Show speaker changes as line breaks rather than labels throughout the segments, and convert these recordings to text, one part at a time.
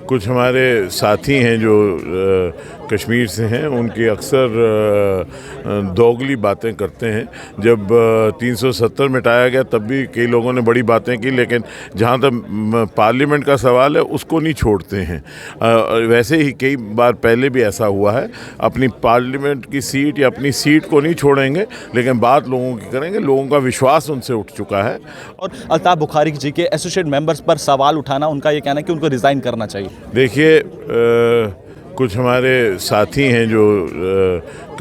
कुछ हमारे साथी हैं जो कश्मीर से हैं, उनकी अक्सर दोगली बातें करते हैं। जब 370 मिटाया गया तब भी कई लोगों ने बड़ी बातें की, लेकिन जहाँ तक पार्लियामेंट का सवाल है उसको नहीं छोड़ते हैं। वैसे ही कई बार पहले भी ऐसा हुआ है। अपनी पार्लियामेंट की सीट या अपनी सीट को नहीं छोड़ेंगे, लेकिन बात लोगों की करेंगे। लोगों का विश्वास उनसे उठ चुका है।
और अल्ताफ बुखारी जी के एसोसिएट मेंबर्स पर सवाल उठाना, उनका ये कहना है कि उनको रिज़ाइन करना चाहिए।
देखिए, कुछ हमारे साथी हैं जो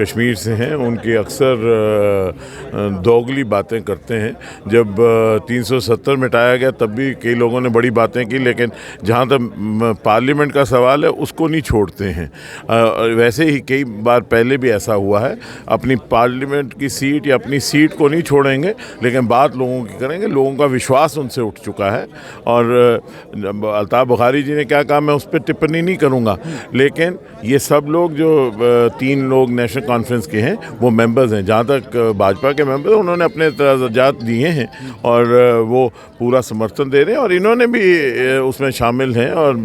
कश्मीर से हैं, उनकी अक्सर दोगली बातें करते हैं। जब 370 मिटाया गया तब भी कई लोगों ने बड़ी बातें की, लेकिन जहाँ तक पार्लियामेंट का सवाल है उसको नहीं छोड़ते हैं। वैसे ही कई बार पहले भी ऐसा हुआ है। अपनी पार्लियामेंट की सीट या अपनी सीट को नहीं छोड़ेंगे, लेकिन बात लोगों की करेंगे। लोगों का विश्वास उनसे उठ चुका है। और अल्ताफ बुखारी जी ने क्या कहा, मैं उस पर टिप्पणी नहीं करूँगा, लेकिन ये सब लोग जो 3 लोग नेशनल कॉन्फ्रेंस के हैं वो मेंबर्स हैं। जहाँ तक भाजपा के मेंबर, उन्होंने अपने एतराज़ात दिए हैं और वो पूरा समर्थन दे रहे हैं, और इन्होंने भी उसमें शामिल हैं, और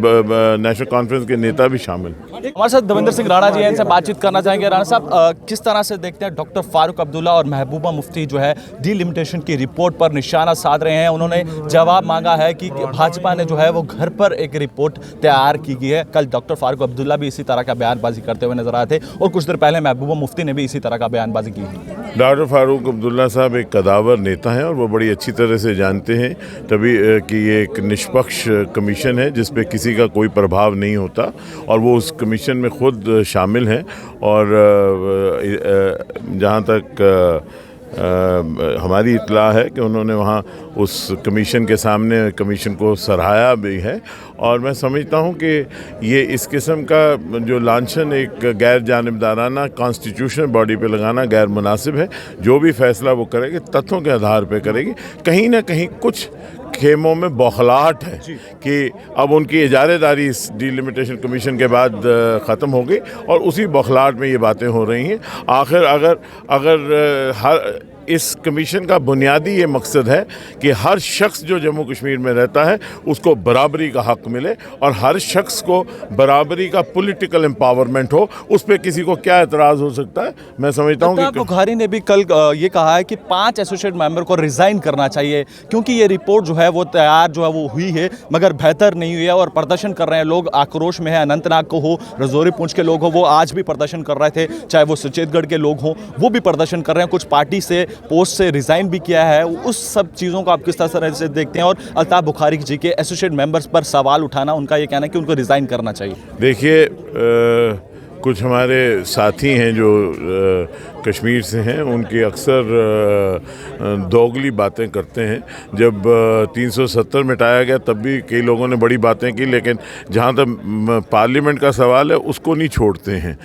नेशनल कॉन्फ्रेंस के नेता भी शामिल हैं।
हमारे साथ दविंदर सिंह राणा जी हैं, इनसे बातचीत करना चाहेंगे। राणा साहब, किस तरह से देखते हैं डॉक्टर फारूक अब्दुल्ला और महबूबा मुफ्ती जो है डिलिमिटेशन की रिपोर्ट पर निशाना साध रहे हैं? उन्होंने जवाब मांगा है कि भाजपा ने जो है वो घर पर एक रिपोर्ट तैयार की गई है। कल डॉक्टर फारूक अब्दुल्ला भी इसी तरह का बयानबाजी करते हुए नजर आए थे, और कुछ देर पहले महबूबा मुफ्ती ने भी इसी तरह का बयानबाजी की है।
डॉक्टर फारूक अब्दुल्ला साहब एक कदावर नेता हैं, और वो बड़ी अच्छी तरह से जानते हैं तभी कि ये एक निष्पक्ष कमीशन है जिस पे किसी का कोई प्रभाव नहीं होता, और वो उस कमीशन में खुद शामिल हैं। और जहाँ तक हमारी इत्तला है कि उन्होंने वहाँ उस कमीशन के सामने कमीशन को सराहाया भी है। और मैं समझता हूँ कि ये इस किस्म का जो लांछन एक गैर जानिबदाराना कॉन्स्टिट्यूशनल बॉडी पे लगाना गैर मुनासिब है। जो भी फैसला वो करेगी तथ्यों के आधार पे करेगी। कहीं ना कहीं कुछ खेमों में बौखलाहट है कि अब उनकी इजारेदारी इस डिलिमिटेशन कमीशन के बाद ख़त्म हो गई, और उसी बौखलाहट में ये बातें हो रही हैं। आखिर अगर हर इस कमीशन का बुनियादी ये मकसद है कि हर शख्स जो जम्मू कश्मीर में रहता है उसको बराबरी का हक मिले, और हर शख्स को बराबरी का पॉलिटिकल एम्पावरमेंट हो। उस पर किसी को क्या एतराज़ हो सकता है? मैं समझता हूँ कि
बुखारी ने भी कल ये कहा है कि 5 एसोसिएट मेंबर को रिज़ाइन करना चाहिए, क्योंकि ये रिपोर्ट जो है वो तैयार जो है वो हुई है मगर बेहतर नहीं हुई है, और प्रदर्शन कर रहे हैं लोग, आक्रोश में है। अनंतनाग को हो, रजौरी पुंछ के लोग हो, वो आज भी प्रदर्शन कर रहे थे। चाहे वो सुचेतगढ़ के लोग हों, वो भी प्रदर्शन कर रहे हैं। कुछ पार्टी से पोस्ट से रिज़ाइन भी किया है। उस सब चीज़ों को आप किस तरह से देखते हैं? और अल्ताफ बुखारी जी के एसोसिएट मेंबर्स पर सवाल उठाना, उनका ये कहना है कि उनको रिज़ाइन करना चाहिए।
देखिए, कुछ हमारे साथी हैं जो कश्मीर से हैं, उनकी अक्सर दोगली बातें करते हैं। जब 370 मिटाया गया तब भी कई लोगों ने बड़ी बातें की, लेकिन जहाँ तक पार्लियामेंट का सवाल है उसको नहीं छोड़ते हैं।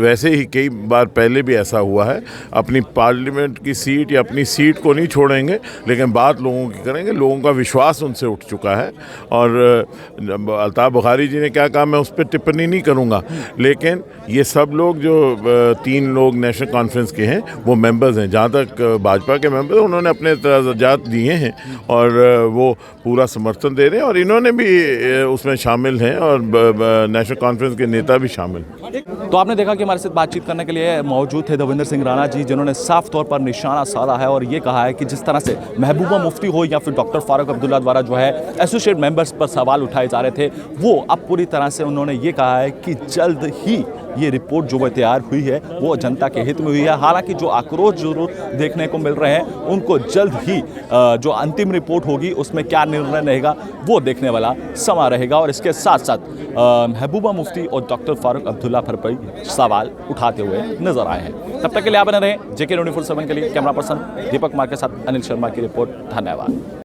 वैसे ही कई बार पहले भी ऐसा हुआ है। अपनी पार्लियामेंट की सीट या अपनी सीट को नहीं छोड़ेंगे, लेकिन बात लोगों की करेंगे। लोगों का विश्वास उनसे उठ चुका है। और अल्ताफ बुखारी जी ने क्या कहा, मैं उस पर टिप्पणी नहीं करूँगा, लेकिन ये सब लोग जो 3 लोग नेशनल कॉन्फ्रेंस के हैं वो मेंबर्स हैं। जहाँ तक भाजपा के मेंबर, उन्होंने अपने एतराज़ात दिए हैं, और वो पूरा समर्थन दे रहे हैं, और इन्होंने भी उसमें शामिल हैं, और नेशनल कॉन्फ्रेंस के नेता भी शामिल हैं।
तो आपने देखा कि हमारे साथ बातचीत करने के लिए मौजूद थे दविंदर सिंह राणा जी, जिन्होंने साफ तौर पर निशाना साधा है और ये कहा है कि जिस तरह से महबूबा मुफ्ती हो या फिर डॉक्टर फारूक अब्दुल्ला द्वारा जो है एसोसिएट मेंबर्स पर सवाल उठाए जा रहे थे, वो अब पूरी तरह से उन्होंने ये कहा है कि जल्द ही ये रिपोर्ट जो वो तैयार हुई है वो जनता के हित में हुई है। हालांकि जो आक्रोश जरूर देखने को मिल रहे हैं, उनको जल्द ही जो अंतिम रिपोर्ट होगी उसमें क्या निर्णय रहेगा वो देखने वाला समा रहेगा। और इसके साथ साथ महबूबा मुफ्ती और डॉक्टर फारूक अब्दुल्ला पर भी सवाल उठाते हुए नजर आए हैं। तब तक के लिए आप बने रहें JK 24/7 के लिए। कैमरा पर्सन दीपक कुमार के साथ अनिल शर्मा की रिपोर्ट। धन्यवाद।